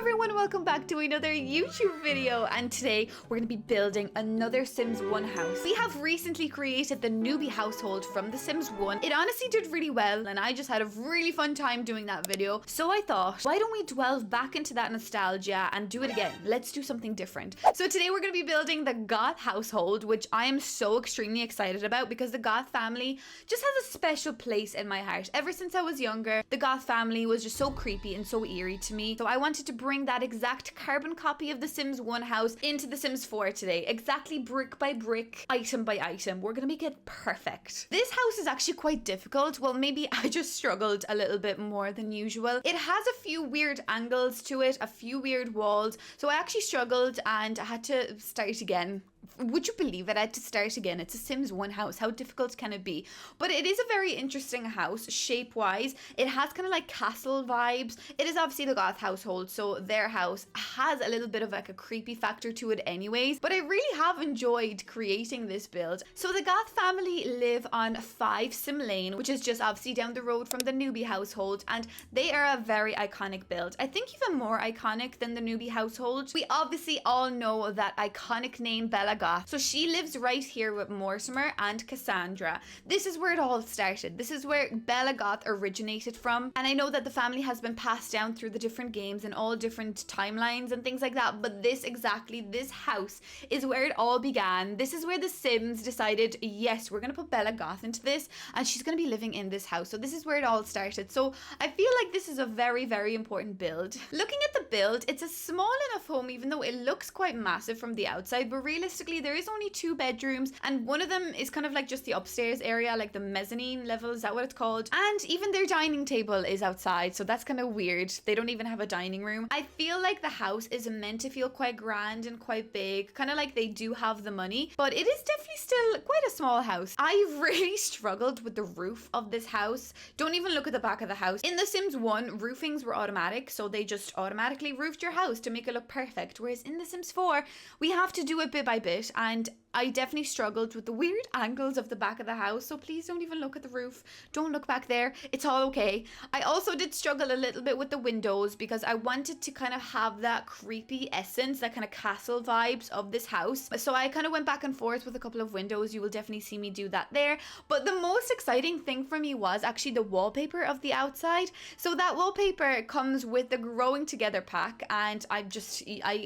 everyone, welcome back to another YouTube video, and today we're going to be building another Sims 1 house. We have recently created the newbie household from The Sims 1. It honestly did really well and I just had a really fun time doing that video. So I thought, why don't we delve back into that nostalgia and do it again? Let's do something different. So today we're going to be building the Goth household, which I am so extremely excited about because the Goth family just has a special place in my heart. Ever since I was younger, the Goth family was just so creepy and so eerie to me. So I wanted to bring that exact carbon copy of the Sims 1 house into the Sims 4 today. Exactly brick by brick, item by item. We're gonna make it perfect. This house is actually quite difficult. Well, maybe I just struggled a little bit more than usual. It has a few weird angles to it, a few weird walls. So I actually struggled and I had to start again. Would you believe it? I had to start again. It's a Sims 1 house. How difficult can it be? But it is a very interesting house, shape-wise. It has kind of like castle vibes. It is obviously the Goth household, so their house has a little bit of like a creepy factor to it anyways. But I really have enjoyed creating this build. So the Goth family live on 5 Sim Lane, which is just obviously down the road from the newbie household, and they are a very iconic build. I think even more iconic than the newbie household. We obviously all know that iconic name Bella Goth. So she lives right here with Mortimer and Cassandra. This is where it all started. This is where Bella Goth originated from. And I know that the family has been passed down through the different games and all different timelines and things like that. But this house is where it all began. This is where the Sims decided, yes, we're going to put Bella Goth into this and she's going to be living in this house. So this is where it all started. So I feel like this is a very, very important build. Looking at the build, it's a small enough home, even though it looks quite massive from the outside, but realistically there is only 2 bedrooms and one of them is kind of like just the upstairs area, like the mezzanine level, is that what it's called? And even their dining table is outside, so that's kind of weird. They don't even have a dining room. I feel like the house is meant to feel quite grand and quite big, kind of like they do have the money, but it is definitely still quite a small house. I really struggled with the roof of this house. Don't even look at the back of the house. In The Sims 1, roofings were automatic, so they just automatically roofed your house to make it look perfect, whereas in The Sims 4 we have to do it bit by bit, and I definitely struggled with the weird angles of the back of the house, so please don't even look at the roof. Don't look back there. It's all okay. I also did struggle a little bit with the windows because I wanted to kind of have that creepy essence, that kind of castle vibes of this house. So I kind of went back and forth with a couple of windows. You will definitely see me do that there. But the most exciting thing for me was actually the wallpaper of the outside. So that wallpaper comes with the Growing Together pack, and I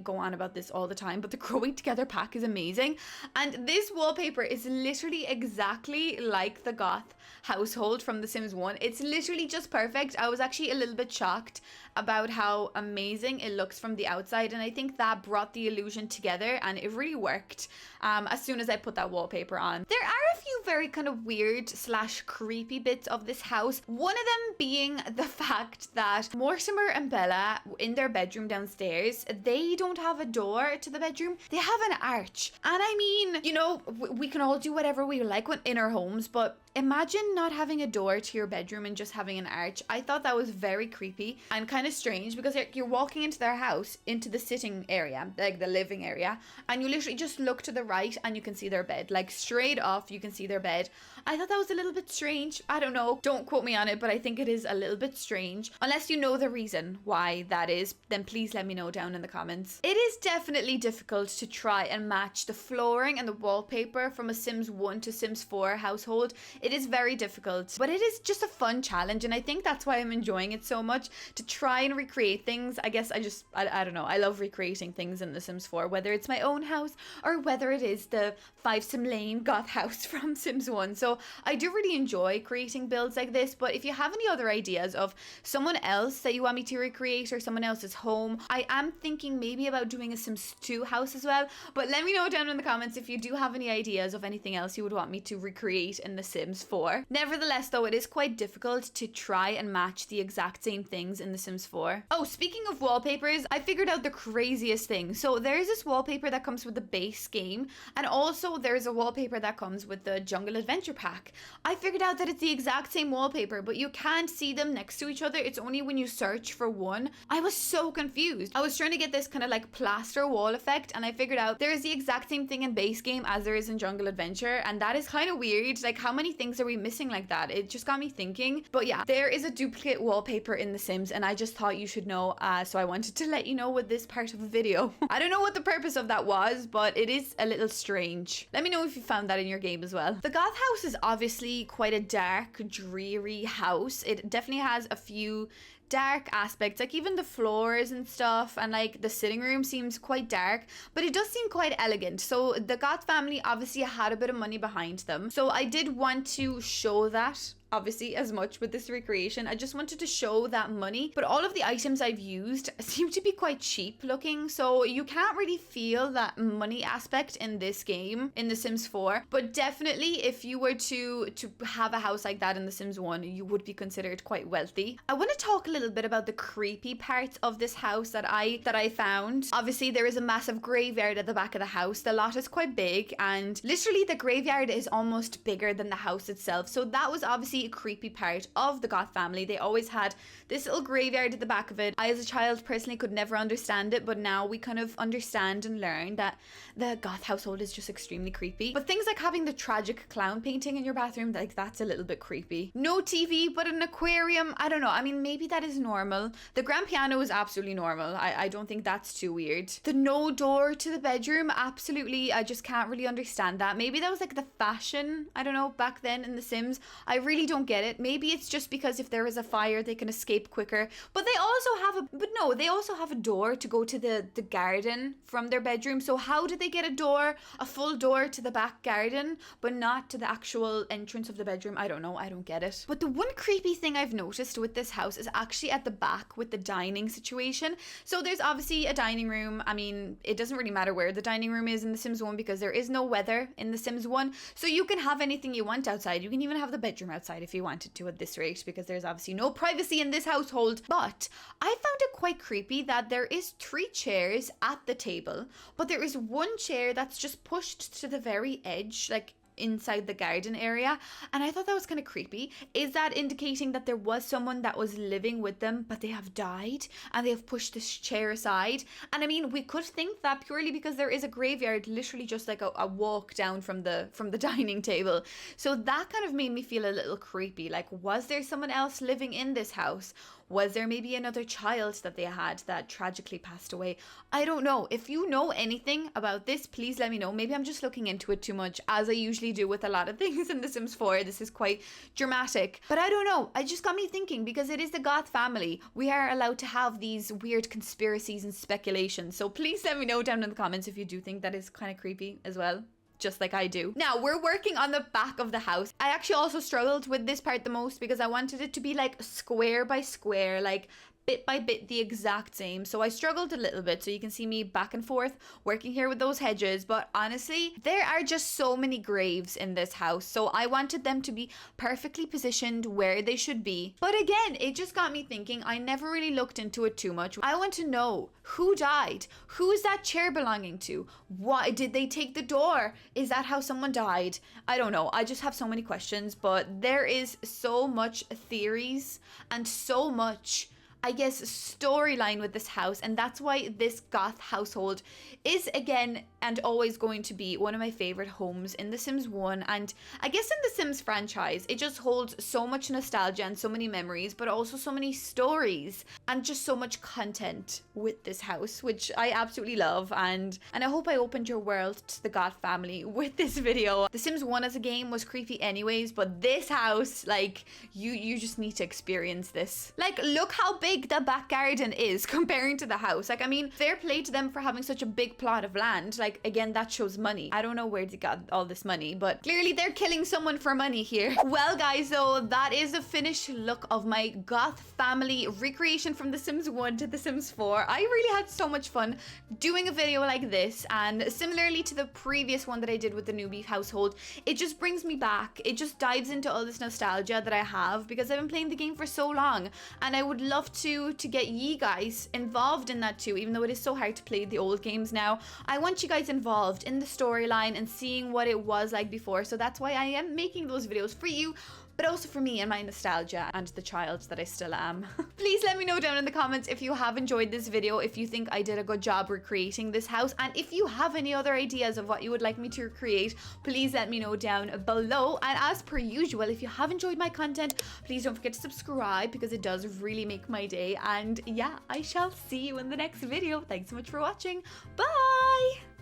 go on about this all the time, but the Growing Together pack is amazing. And this wallpaper is literally exactly like the Goth household from The Sims 1. It's literally just perfect. I was actually a little bit shocked about how amazing it looks from the outside, and I think that brought the illusion together and it really worked as soon as I put that wallpaper on. There are a few very kind of weird / creepy bits of this house. One of them being the fact that Mortimer and Bella in their bedroom downstairs, they don't have a door to the bedroom. They have an arch. And I mean, you know, we can all do whatever we like in our homes, but imagine not having a door to your bedroom and just having an arch. I thought that was very creepy and kind of strange because you're walking into their house, into the sitting area, like the living area, and you literally just look to the right and you can see their bed. Like straight off, you can see their bed. I thought that was a little bit strange. I don't know. Don't quote me on it, but I think it is a little bit strange. Unless you know the reason why that is, then please let me know down in the comments. It is definitely difficult to try and match the flooring and the wallpaper from a Sims 1 to Sims 4 household. It is very difficult, but it is just a fun challenge, and I think that's why I'm enjoying it so much, to try and recreate things. I guess I don't know, I love recreating things in The Sims 4, whether it's my own house or whether it is the 5 Sim Lane Goth house from Sims 1. So I do really enjoy creating builds like this, but if you have any other ideas of someone else that you want me to recreate or someone else's home, I am thinking maybe about doing a Sims 2 house as well, but let me know down in the comments if you do have any ideas of anything else you would want me to recreate in The Sims 4. Nevertheless though, it is quite difficult to try and match the exact same things in The Sims 4. Oh, speaking of wallpapers, I figured out the craziest thing. So there's this wallpaper that comes with the base game, and also there's a wallpaper that comes with the Jungle Adventure pack. pack. I figured out that it's the exact same wallpaper, but you can't see them next to each other. It's only when you search for one. I was so confused. I was trying to get this kind of like plaster wall effect, and I figured out there is the exact same thing in base game as there is in Jungle Adventure, and that is kind of weird. Like, how many things are we missing like that? It just got me thinking. But yeah, there is a duplicate wallpaper in The Sims, and I just thought you should know, so I wanted to let you know with this part of the video. I don't know what the purpose of that was, but it is a little strange. Let me know if you found that in your game as well. The Goth house is obviously quite a dark, dreary house. It definitely has a few dark aspects, like even the floors and stuff, and like the sitting room seems quite dark, but it does seem quite elegant. So the Goth family obviously had a bit of money behind them, so I did want to show that obviously as much with this recreation. I just wanted to show that money, but all of the items I've used seem to be quite cheap looking, so you can't really feel that money aspect in this game, in The Sims 4. But definitely if you were to have a house like that in The Sims 1, you would be considered quite wealthy. I want to talk a little bit about the creepy parts of this house that I found. Obviously there is a massive graveyard at the back of the house. The lot is quite big, and literally the graveyard is almost bigger than the house itself, so that was obviously a creepy part of the Goth family. They always had this little graveyard at the back of it. I as a child personally could never understand it, but now we kind of understand and learn that the Goth household is just extremely creepy. But things like having the tragic clown painting in your bathroom, like that's a little bit creepy. No TV but an aquarium, I don't know, I mean maybe that is normal. The grand piano is absolutely normal. I don't think that's too weird. The no door to the bedroom, absolutely, I just can't really understand that. Maybe that was like the fashion, I don't know, back then in The Sims. I really don't get it. Maybe it's just because if there is a fire they can escape quicker, but they also have a door to go to the garden from their bedroom. So how did they get a full door to the back garden but not to the actual entrance of the bedroom? I don't know, I don't get it. But the one creepy thing I've noticed with this house is actually at the back with the dining situation. So there's obviously a dining room. I mean, it doesn't really matter where the dining room is in The Sims 1 because there is no weather in The Sims 1, so you can have anything you want outside. You can even have the bedroom outside if you wanted to at this rate, because there's obviously no privacy in this household. But I found it quite creepy that there is 3 chairs at the table, but there is one chair that's just pushed to the very edge, like inside the garden area, and I thought that was kind of creepy. Is that indicating that there was someone that was living with them but they have died and they have pushed this chair aside? And I mean, we could think that purely because there is a graveyard literally just like a walk down from the dining table, so that kind of made me feel a little creepy. Like, was there someone else living in this house? Was there maybe another child that they had that tragically passed away? I don't know. If you know anything about this, please let me know. Maybe I'm just looking into it too much, as I usually do with a lot of things in The Sims 4. This is quite dramatic. But I don't know. It just got me thinking, because it is the Goth family. We are allowed to have these weird conspiracies and speculations. So please let me know down in the comments if you do think that is kind of creepy as well, just like I do. Now we're working on the back of the house. I actually also struggled with this part the most because I wanted it to be like square by square, like bit by bit the exact same. So I struggled a little bit. So you can see me back and forth working here with those hedges. But honestly, there are just so many graves in this house. So I wanted them to be perfectly positioned where they should be. But again, it just got me thinking. I never really looked into it too much. I want to know who died. Who is that chair belonging to? Why did they take the door? Is that how someone died? I don't know. I just have so many questions, but there is so much theories and so much, I guess, storyline with this house, and that's why this Goth household is again and always going to be one of my favorite homes in The Sims 1, and I guess in the Sims franchise. It just holds so much nostalgia and so many memories, but also so many stories and just so much content with this house, which I absolutely love. And I hope I opened your world to the Goth family with this video. The Sims 1 as a game was creepy anyways, but this house, like, you just need to experience this. Like, look how big the back garden is comparing to the house. Like, I mean, fair play to them for having such a big plot of land. Like, again, that shows money. I don't know where they got all this money, but clearly they're killing someone for money here. Well guys, so that is a finished look of my Goth family recreation from The Sims 1 to The Sims 4. I really had so much fun doing a video like this, and similarly to the previous one that I did with the newbie household, it just brings me back. It just dives into all this nostalgia that I have because I've been playing the game for so long, and I would love to get ye guys involved in that too, even though it is so hard to play the old games now. I want you guys involved in the storyline and seeing what it was like before. So that's why I am making those videos for you, but also for me and my nostalgia and the child that I still am. Please let me know down in the comments if you have enjoyed this video, if you think I did a good job recreating this house, and if you have any other ideas of what you would like me to recreate, please let me know down below. And as per usual, if you have enjoyed my content, please don't forget to subscribe because it does really make my day. And yeah, I shall see you in the next video. Thanks so much for watching. Bye!